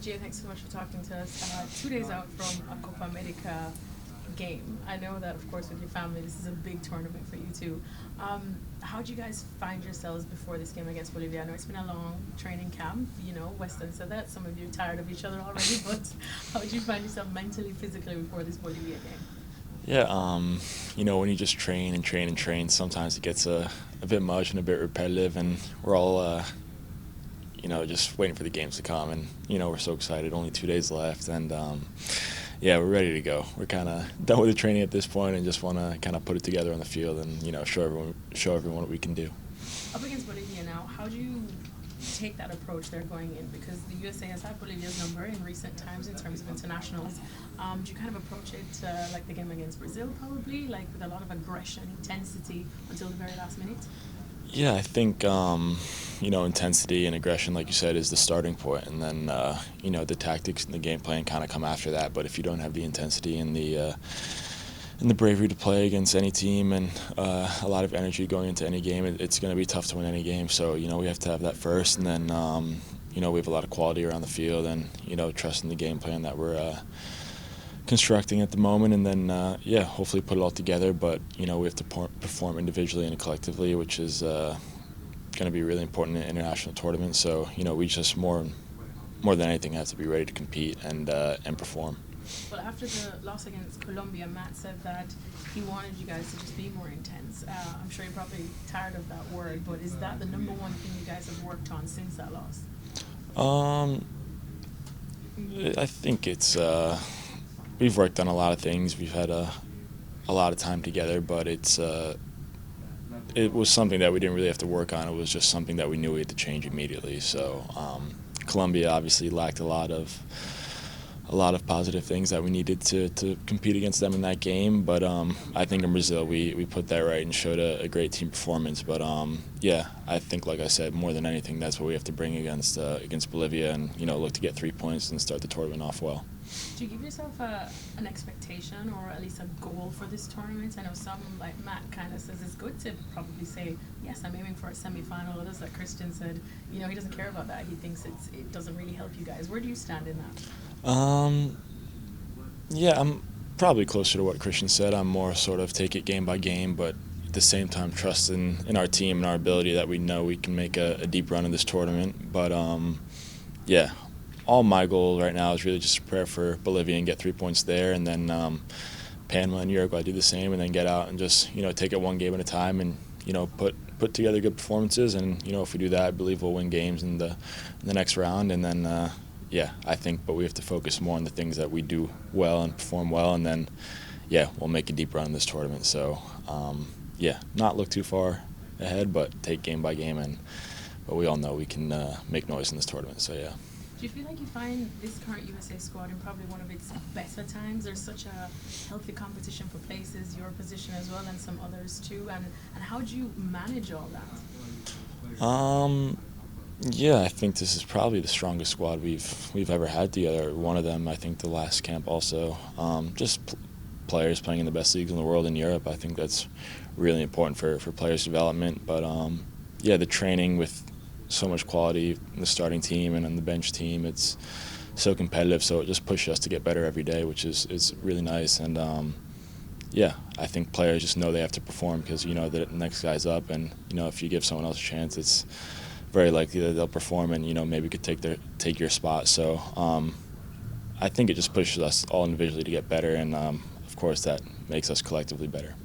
Gio, thanks so much for talking to us. 2 days out from a Copa America game. I know that, of course, with your family, this is a big tournament for you too. How do you guys find yourselves before this game against Bolivia? I know it's been a long training camp. You know, Weston said that. Some of you are tired of each other already, but how do you find yourself mentally, physically before this Bolivia game? Yeah, when you just train and train and train, sometimes it gets a bit much and a bit repetitive, and we're all, just waiting for the games to come, and we're so excited. Only 2 days left, and yeah, we're ready to go. We're kind of done with the training at this point, and just want to kind of put it together on the field, and show everyone what we can do. Up against Bolivia now, how do you take that approach they're going in? Because the USA has had Bolivia's number in recent times in terms of internationals. Do you kind of approach it like the game against Brazil, probably, like with a lot of aggression, intensity until the very last minute? Yeah, I think intensity and aggression, like you said, is the starting point, and then the tactics and the game plan kind of come after that. But if you don't have the intensity and the bravery to play against any team, and a lot of energy going into any game, it's going to be tough to win any game. So we have to have that first, and then we have a lot of quality around the field, and trusting the game plan that we're constructing at the moment, and then hopefully put it all together. But we have to perform individually and collectively, which is going to be really important in international tournaments. So we just more than anything have to be ready to compete and perform. Well, after the loss against Colombia, Matt said that he wanted you guys to just be more intense. I'm sure you're probably tired of that word, but is that the number one thing you guys have worked on since that loss? I think it's we've worked on a lot of things. We've had a lot of time together, but it was something that we didn't really have to work on. It was just something that we knew we had to change immediately. So Colombia obviously lacked a lot of positive things that we needed to compete against them in that game. But I think in Brazil we put that right and showed a great team performance. But I think, like I said, more than anything, that's what we have to bring against Bolivia, and look to get 3 points and start the tournament off well. Do you give yourself an expectation or at least a goal for this tournament? I know some, like Matt, kind of says it's good to probably say, yes, I'm aiming for a semi-final. Others, like Christian said, he doesn't care about that. He thinks it doesn't really help you guys. Where do you stand in that? Yeah, I'm probably closer to what Christian said. I'm more sort of take it game by game, but at the same time trust in our team and our ability that we know we can make a deep run in this tournament. But all my goal right now is really just to prepare for Bolivia and get 3 points there, and then Panama and Uruguay do the same, and then get out and just take it one game at a time, and put together good performances. And if we do that, I believe we'll win games in the next round. And then I think, but we have to focus more on the things that we do well and perform well, and then we'll make a deep run in this tournament. So not look too far ahead, but take game by game, but we all know we can make noise in this tournament. So yeah. Do you feel like you find this current USA squad in probably one of its better times? There's such a healthy competition for places, your position as well, and some others too. And how do you manage all that? I think this is probably the strongest squad we've ever had together. One of them, I think, the last camp also. Players playing in the best leagues in the world in Europe. I think that's really important for players' development. But the training with so much quality in the starting team and on the bench team, it's so competitive, so it just pushes us to get better every day, which is really nice. And I think players just know they have to perform, because the next guy's up, and if you give someone else a chance, it's very likely that they'll perform and maybe could take your spot. So I think it just pushes us all individually to get better, and of course that makes us collectively better.